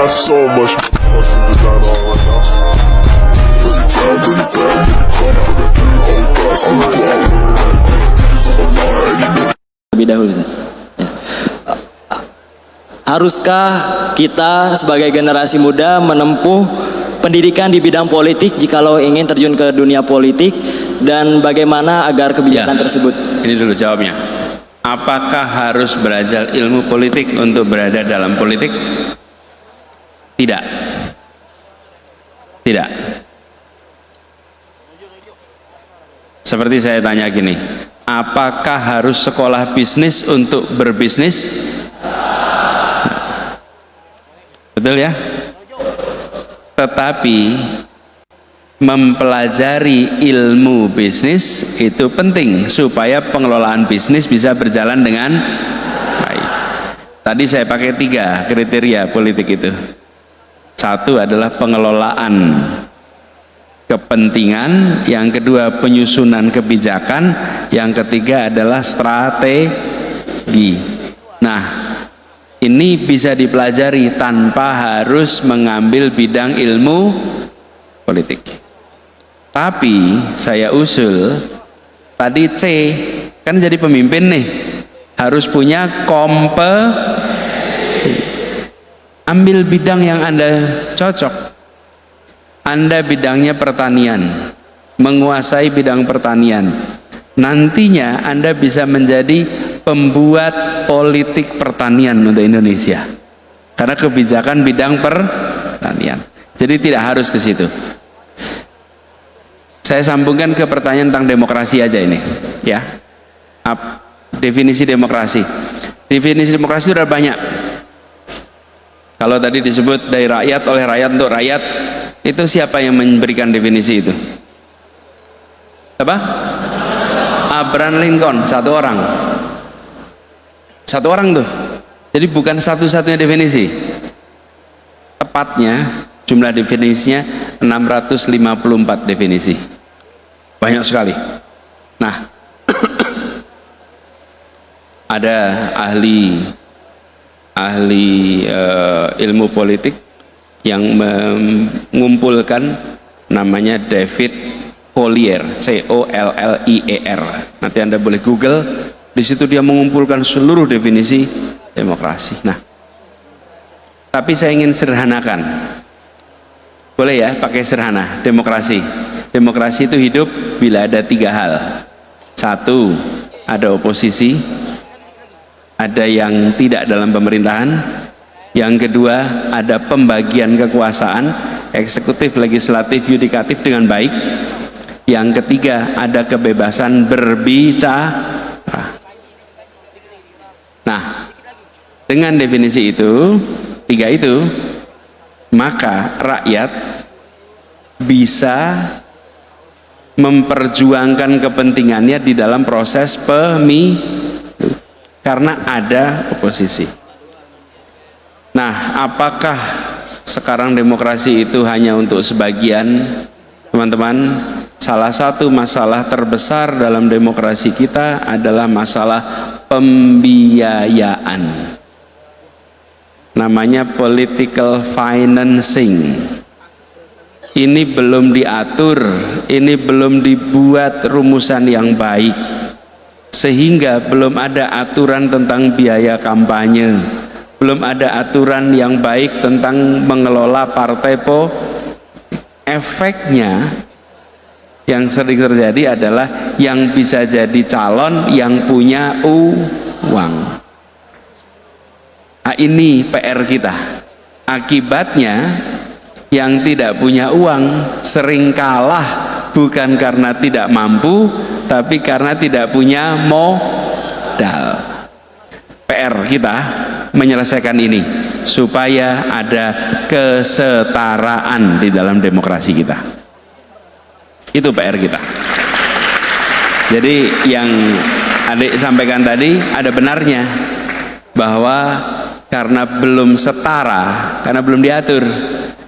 got so much fucking design on right now. Lebih dahulu, ya. Haruskah kita sebagai generasi muda menempuh pendidikan di bidang politik jikalau ingin terjun ke dunia politik, dan bagaimana agar kebijakan tersebut? Ini dulu jawabnya. Apakah harus belajar ilmu politik untuk berada dalam politik? Tidak. Tidak. Seperti saya tanya gini, apakah harus sekolah bisnis untuk berbisnis? Betul ya? Tetapi mempelajari ilmu bisnis itu penting supaya pengelolaan bisnis bisa berjalan dengan baik. Tadi saya pakai 3 kriteria politik itu. 1 adalah pengelolaan kepentingan, yang kedua penyusunan kebijakan, yang ketiga adalah strategi. Nah, ini bisa dipelajari tanpa harus mengambil bidang ilmu politik. Tapi saya usul tadi C, kan jadi pemimpin nih, harus punya kompetensi. Ambil bidang yang Anda cocok. Anda bidangnya pertanian, menguasai bidang pertanian, nantinya Anda bisa menjadi pembuat politik pertanian untuk Indonesia, karena kebijakan bidang pertanian. Jadi tidak harus ke situ. Saya sambungkan ke pertanyaan tentang demokrasi aja ini, ya. Definisi demokrasi. Definisi demokrasi sudah banyak. Kalau tadi disebut dari rakyat, oleh rakyat, untuk rakyat, itu siapa yang memberikan definisi itu? Apa? Abraham Lincoln, satu orang tuh. Jadi bukan satu-satunya definisi. Tepatnya jumlah definisinya 654 definisi. Banyak sekali. Nah, ada ahli ilmu politik yang mengumpulkan, namanya David Collier, C-O-L-L-I-E-R. Nanti Anda boleh Google, di situ dia mengumpulkan seluruh definisi demokrasi. Nah, tapi saya ingin sederhanakan. Boleh ya pakai sederhana, demokrasi. Demokrasi itu hidup bila ada 3 hal. 1, ada oposisi, ada yang tidak dalam pemerintahan. Yang kedua, ada pembagian kekuasaan, eksekutif, legislatif, yudikatif dengan baik. Yang ketiga, ada kebebasan berbicara. Nah, dengan definisi itu, 3 itu, maka rakyat bisa memperjuangkan kepentingannya di dalam proses pemilu, karena ada oposisi. Nah, apakah sekarang demokrasi itu hanya untuk sebagian? Teman-teman, salah satu masalah terbesar dalam demokrasi kita adalah masalah pembiayaan. Namanya political financing. Ini belum diatur, ini belum dibuat rumusan yang baik, sehingga belum ada aturan tentang biaya kampanye, belum ada aturan yang baik tentang mengelola partai Efeknya yang sering terjadi adalah yang bisa jadi calon yang punya uang. Nah, ini PR kita. Akibatnya yang tidak punya uang sering kalah, bukan karena tidak mampu, tapi karena tidak punya modal. PR kita menyelesaikan ini supaya ada kesetaraan di dalam demokrasi kita. Itu PR kita. Jadi yang adik sampaikan tadi ada benarnya, bahwa karena belum setara, karena belum diatur.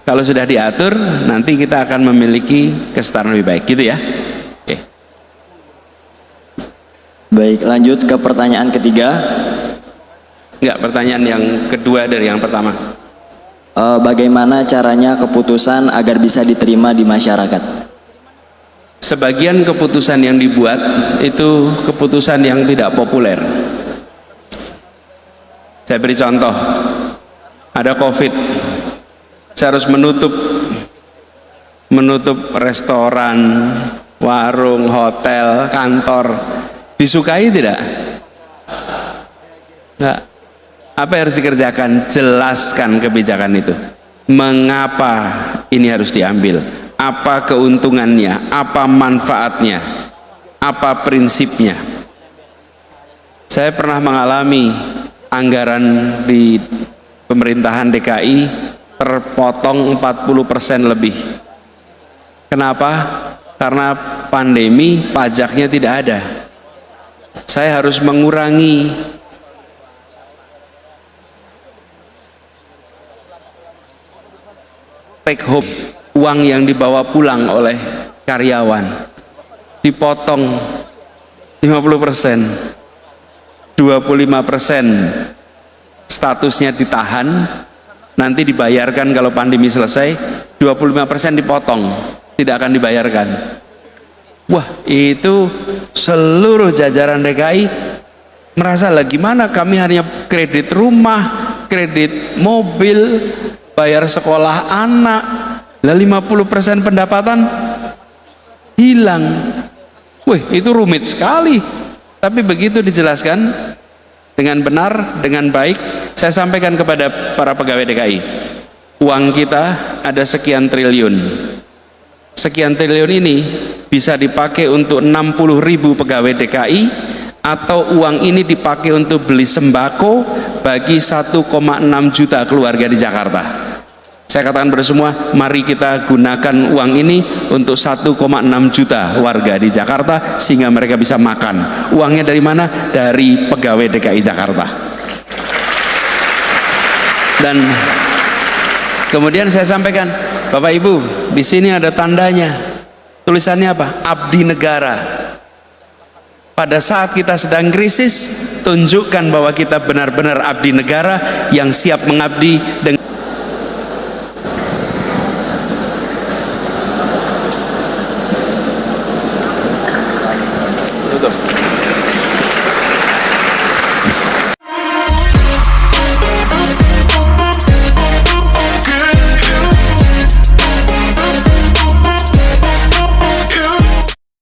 Kalau sudah diatur, nanti kita akan memiliki kesetaraan lebih baik, gitu ya. Oke. Baik, lanjut ke pertanyaan ketiga. Enggak, pertanyaan yang kedua dari yang pertama. bagaimana caranya keputusan agar bisa diterima di masyarakat? Sebagian keputusan yang dibuat itu keputusan yang tidak populer. Saya beri contoh, ada COVID, saya harus menutup restoran, warung, hotel, kantor. Disukai tidak? Enggak. Apa yang harus dikerjakan? Jelaskan kebijakan itu. Mengapa ini harus diambil? Apa keuntungannya? Apa manfaatnya? Apa prinsipnya? Saya pernah mengalami anggaran di pemerintahan DKI terpotong 40% lebih. Kenapa? Karena pandemi, pajaknya tidak ada. Saya harus mengurangi take home, uang yang dibawa pulang oleh karyawan dipotong 50%, 25% statusnya ditahan, nanti dibayarkan kalau pandemi selesai, 25% dipotong, tidak akan dibayarkan. Wah, itu seluruh jajaran DKI merasa lah, gimana kami hanya kredit rumah, kredit mobil, bayar sekolah anak, lah 50% pendapatan hilang. Wih, itu rumit sekali. Tapi begitu dijelaskan dengan benar, dengan baik, saya sampaikan kepada para pegawai DKI, uang kita ada sekian triliun. Sekian triliun ini bisa dipakai untuk 60.000 pegawai DKI, atau uang ini dipakai untuk beli sembako bagi 1,6 juta keluarga di Jakarta. Saya katakan pada semua, mari kita gunakan uang ini untuk 1,6 juta warga di Jakarta sehingga mereka bisa makan. Uangnya dari mana? Dari pegawai DKI Jakarta. Dan kemudian saya sampaikan, Bapak Ibu, di sini ada tandanya. Tulisannya apa? Abdi negara. Pada saat kita sedang krisis, tunjukkan bahwa kita benar-benar abdi negara yang siap mengabdi dengan tutup.